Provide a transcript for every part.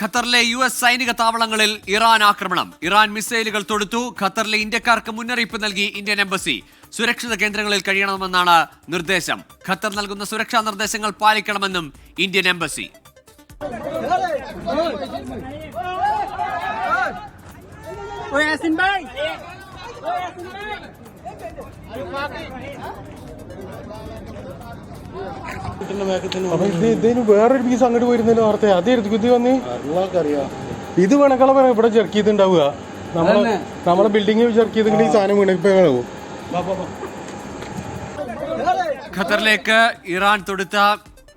ഖത്തറിലെ US സൈനിക താവളങ്ങളിൽ Iran ആക്രമണം. ഇറാൻ മിസൈലുകൾ തൊടുത്തു. ഖത്തറിലെ ഇന്ത്യക്കാർക്ക് മുന്നറിയിപ്പ് നൽകി ഇന്ത്യൻ എംബസി. സുരക്ഷിത കേന്ദ്രങ്ങളിൽ കഴിയണമെന്നാണ് നിർദ്ദേശം. ഖത്തർ നൽകുന്ന സുരക്ഷാ നിർദ്ദേശങ്ങൾ പാലിക്കണമെന്നും ഇന്ത്യൻ എംബസി. ഇതിന് വേറൊരു പീസ് അങ്ങോട്ട് പോയിരുന്നല്ലോ വാർത്ത അതായിരുന്നു ഇത് വന്ന് ഇത് വേണക്കള ഇവിടെ ചെർക്ക് ചെയ്തിട്ടുണ്ടാവുക നമ്മളെ ബിൽഡിംഗ് ചെർക്ക് ചെയ്തിട്ട് ഈ സാധനം വീണപ്പോ ഖത്തറിലേക്ക് ഇറാൻ തൊടുത്ത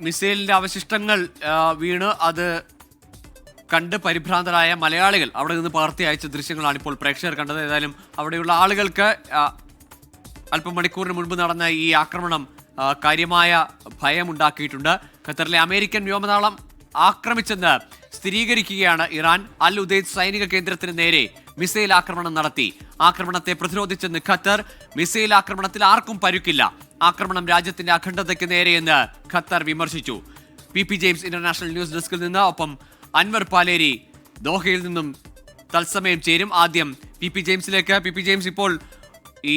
മിസൈലിന്റെ അവശിഷ്ടങ്ങൾ വീണ് അത് കണ്ട് പരിഭ്രാന്തരായ മലയാളികൾ അവിടെ നിന്ന് പകർത്തി അയച്ച ദൃശ്യങ്ങളാണ് ഇപ്പോൾ പ്രേക്ഷകർ കണ്ടത്. ഏതായാലും അവിടെയുള്ള ആളുകൾക്ക് അല്പം മണിക്കൂറിന് മുൻപ് നടന്ന ഈ ആക്രമണം കാര്യമായ ഭയമുണ്ടാക്കിയിട്ടുണ്ട്. ഖത്തറിലെ അമേരിക്കൻ വ്യോമതാവളം ആക്രമിച്ചെന്ന് സ്ഥിരീകരിക്കുകയാണ് ഇറാൻ. അൽ ഉദൈദ് സൈനിക കേന്ദ്രത്തിന് നേരെ മിസൈൽ ആക്രമണം നടത്തി. ആക്രമണത്തെ പ്രതിരോധിച്ചെന്ന് ഖത്തർ. മിസൈൽ ആക്രമണത്തിൽ ആർക്കും പരുക്കില്ല. ആക്രമണം രാജ്യത്തിന്റെ അഖണ്ഡതയ്ക്ക് നേരെയെന്ന് ഖത്തർ വിമർശിച്ചു. PP ജെയിംസ് ഇന്റർനാഷണൽ ന്യൂസ് ഡെസ്കിൽ നിന്ന് ഒപ്പം അൻവർ പാലേരി ദോഹയിൽ നിന്നും തത്സമയം ചേരും. ആദ്യം PP ജെയിംസിലേക്ക്. PP ജെയിംസ്, ഇപ്പോൾ ഈ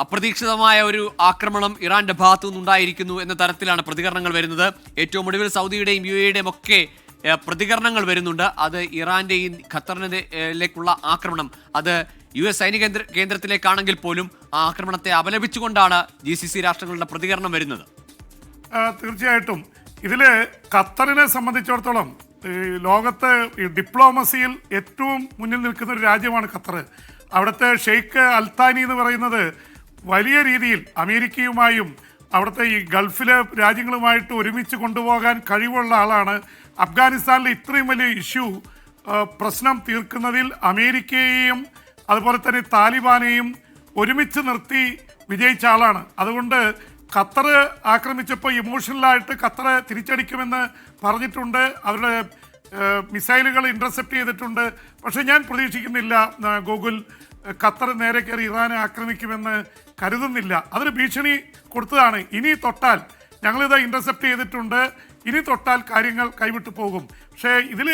അപ്രതീക്ഷിതമായ ഒരു ആക്രമണം ഇറാന്റെ ഭാഗത്തു നിന്നുണ്ടായിരിക്കുന്നു എന്ന തരത്തിലാണ് പ്രതികരണങ്ങൾ വരുന്നത്. ഏറ്റവും ഒടുവിൽ സൗദിയുടെയും UAEയുടെയും ഒക്കെ പ്രതികരണങ്ങൾ വരുന്നുണ്ട്. അത് ഇറാന്റെ ഈ ഖത്തറിലേക്കുള്ള ആക്രമണം അത് US സൈനിക കേന്ദ്രത്തിലേക്കാണെങ്കിൽ പോലും ആ ആക്രമണത്തെ അപലപിച്ചുകൊണ്ടാണ് GCC രാഷ്ട്രങ്ങളുടെ പ്രതികരണം വരുന്നത്. തീർച്ചയായിട്ടും ഇതില് ഖത്തറിനെ സംബന്ധിച്ചിടത്തോളം ലോകത്ത് ഡിപ്ലോമസിയിൽ ഏറ്റവും മുന്നിൽ നിൽക്കുന്ന ഒരു രാജ്യമാണ് ഖത്തർ. അവിടുത്തെ ഷെയ്ഖ് അൽത്താനി എന്ന് പറയുന്നത് വലിയ രീതിയിൽ അമേരിക്കയുമായും അവിടുത്തെ ഈ ഗൾഫിലെ രാജ്യങ്ങളുമായിട്ട് ഒരുമിച്ച് കൊണ്ടുപോകാൻ കഴിവുള്ള ആളാണ്. അഫ്ഗാനിസ്ഥാനിലെ ഇത്രയും വലിയ പ്രശ്നം തീർക്കുന്നതിൽ അമേരിക്കയെയും അതുപോലെ തന്നെ താലിബാനെയും ഒരുമിച്ച് നിർത്തി വിജയിച്ച ആളാണ്. അതുകൊണ്ട് ഖത്തർ ആക്രമിച്ചപ്പോൾ ഇമോഷണലായിട്ട് ഖത്തർ തിരിച്ചടിക്കുമെന്ന് പറഞ്ഞിട്ടുണ്ട്. അവരുടെ മിസൈലുകൾ ഇന്റർസെപ്റ്റ് ചെയ്തിട്ടുണ്ട്. പക്ഷേ ഞാൻ പ്രതീക്ഷിക്കുന്നില്ല ഗൂഗിൾ ഖത്തർ നേരെ കയറി ഇറാനെ ആക്രമിക്കുമെന്ന് കരുതുന്നില്ല. അതൊരു ഭീഷണി കൊടുത്തതാണ്. ഇനി തൊട്ടാൽ ഞങ്ങളിത് ഇന്റർസെപ്റ്റ് ചെയ്തിട്ടുണ്ട്, ഇനി തൊട്ടാൽ കാര്യങ്ങൾ കൈവിട്ടു പോകും. പക്ഷേ ഇതിൽ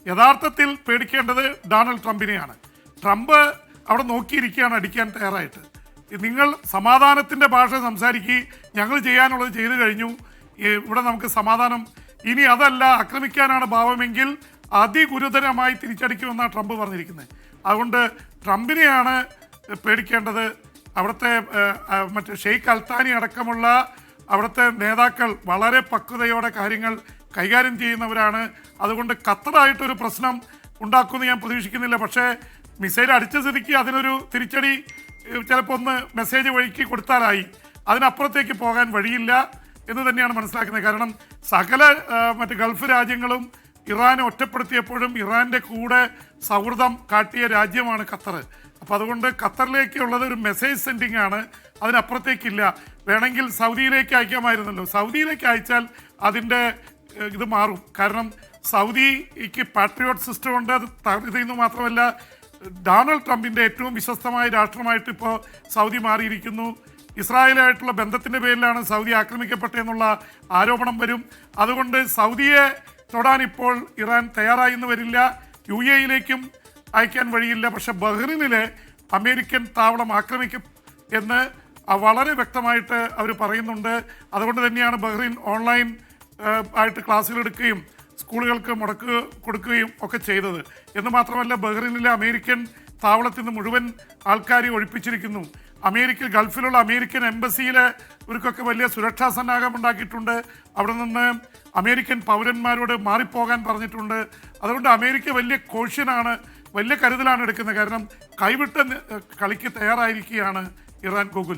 യഥാർത്ഥത്തിൽ പേടിക്കേണ്ടത് ഡൊണാൾഡ് ട്രംപിനെയാണ്. ട്രംപ് അവിടെ നോക്കിയിരിക്കുകയാണ് അടിക്കാൻ തയ്യാറായിട്ട്. നിങ്ങൾ സമാധാനത്തിൻ്റെ ഭാഷ സംസാരിക്കുകയും ഞങ്ങൾ ചെയ്യാനുള്ളത് ചെയ്തു കഴിഞ്ഞു, ഇവിടെ നമുക്ക് സമാധാനം, ഇനി അതല്ല ആക്രമിക്കാനാണ് ഭാവമെങ്കിൽ അതിഗുരുതരമായി തിരിച്ചടിക്കുമെന്നാണ് ട്രംപ് പറഞ്ഞിരിക്കുന്നത്. അതുകൊണ്ട് ട്രംപിനെയാണ് പേടിക്കേണ്ടത്. അവിടുത്തെ മറ്റേ ഷെയ്ഖ് അൽത്താനി അടക്കമുള്ള അവിടുത്തെ നേതാക്കൾ വളരെ പക്വതയോടെ കാര്യങ്ങൾ കൈകാര്യം ചെയ്യുന്നവരാണ്. അതുകൊണ്ട് ഖത്തറായിട്ടൊരു പ്രശ്നം ഉണ്ടാക്കുമെന്ന് ഞാൻ പ്രതീക്ഷിക്കുന്നില്ല. പക്ഷേ മിസൈൽ അടിച്ച സ്ഥിതിക്ക് അതിനൊരു തിരിച്ചടി ചിലപ്പോൾ ഒന്ന് മെസ്സേജ് വഴിക്ക് കൊടുത്താലായി, അതിനപ്പുറത്തേക്ക് പോകാൻ വഴിയില്ല എന്ന് തന്നെയാണ് മനസ്സിലാക്കുന്നത്. കാരണം സകല മറ്റ് ഗൾഫ് രാജ്യങ്ങളും ഇറാനെ ഒറ്റപ്പെടുത്തിയപ്പോഴും ഇറാൻ്റെ കൂടെ സൗഹൃദം കാട്ടിയ രാജ്യമാണ് ഖത്തർ. അപ്പോൾ അതുകൊണ്ട് ഖത്തറിലേക്കുള്ളത് ഒരു മെസ്സേജ് സെൻഡിങ് ആണ്, അതിനപ്പുറത്തേക്കില്ല. വേണമെങ്കിൽ സൗദിയിലേക്ക് അയക്കാമായിരുന്നല്ലോ. സൗദിയിലേക്ക് അയച്ചാൽ അതിൻ്റെ ഇത് മാറും. കാരണം സൗദിക്ക് പാട്രിയോട്ട് സിസ്റ്റം ഉണ്ട്. അത് ഇതെന്ന് മാത്രമല്ല, ഡൊണാൾഡ് ട്രംപിൻ്റെ ഏറ്റവും വിശ്വസ്തമായ രാഷ്ട്രമായിട്ട് ഇപ്പോൾ സൗദി മാറിയിരിക്കുന്നു. ഇസ്രായേലായിട്ടുള്ള ബന്ധത്തിൻ്റെ പേരിലാണ് സൗദി ആക്രമിക്കപ്പെട്ടതെന്നുള്ള ആരോപണം വരും. അതുകൊണ്ട് സൗദിയെ തൊടാൻ ഇപ്പോൾ ഇറാൻ തയ്യാറായി എന്ന് വരില്ല. UAEയിലേക്കും അയക്കാൻ വഴിയില്ല. പക്ഷെ ബഹ്റിനിലെ അമേരിക്കൻ താവളം ആക്രമിക്കും എന്ന് വളരെ വ്യക്തമായിട്ട് അവർ പറയുന്നുണ്ട്. അതുകൊണ്ട് തന്നെയാണ് ബഹ്റിൻ ഓൺലൈൻ ആയിട്ട് ക്ലാസ്സുകൾ എടുക്കുകയും സ്കൂളുകൾക്ക് മുടക്ക് കൊടുക്കുകയും ഒക്കെ ചെയ്തത്. എന്ന് മാത്രമല്ല, ബഹ്റിനിലെ അമേരിക്കൻ താവളത്തിൽ നിന്ന് മുഴുവൻ ആൾക്കാരെ ഒഴിപ്പിച്ചിരിക്കുന്നു. ഗൾഫിലുള്ള അമേരിക്കൻ എംബസിയിലെ ഇവർക്കൊക്കെ വലിയ സുരക്ഷാ സന്നാഹം ഉണ്ടാക്കിയിട്ടുണ്ട്. അവിടെ നിന്ന് അമേരിക്കൻ പൗരന്മാരോട് മാറിപ്പോകാൻ പറഞ്ഞിട്ടുണ്ട്. അതുകൊണ്ട് അമേരിക്ക വലിയ കോഷ്യനാണ്, വലിയ കരുതലാണ് എടുക്കുന്നത്. കാരണം കൈവിട്ട കളിക്ക് തയ്യാറായിരിക്കുകയാണ് ഇറാൻ. ഗൂഗിൾ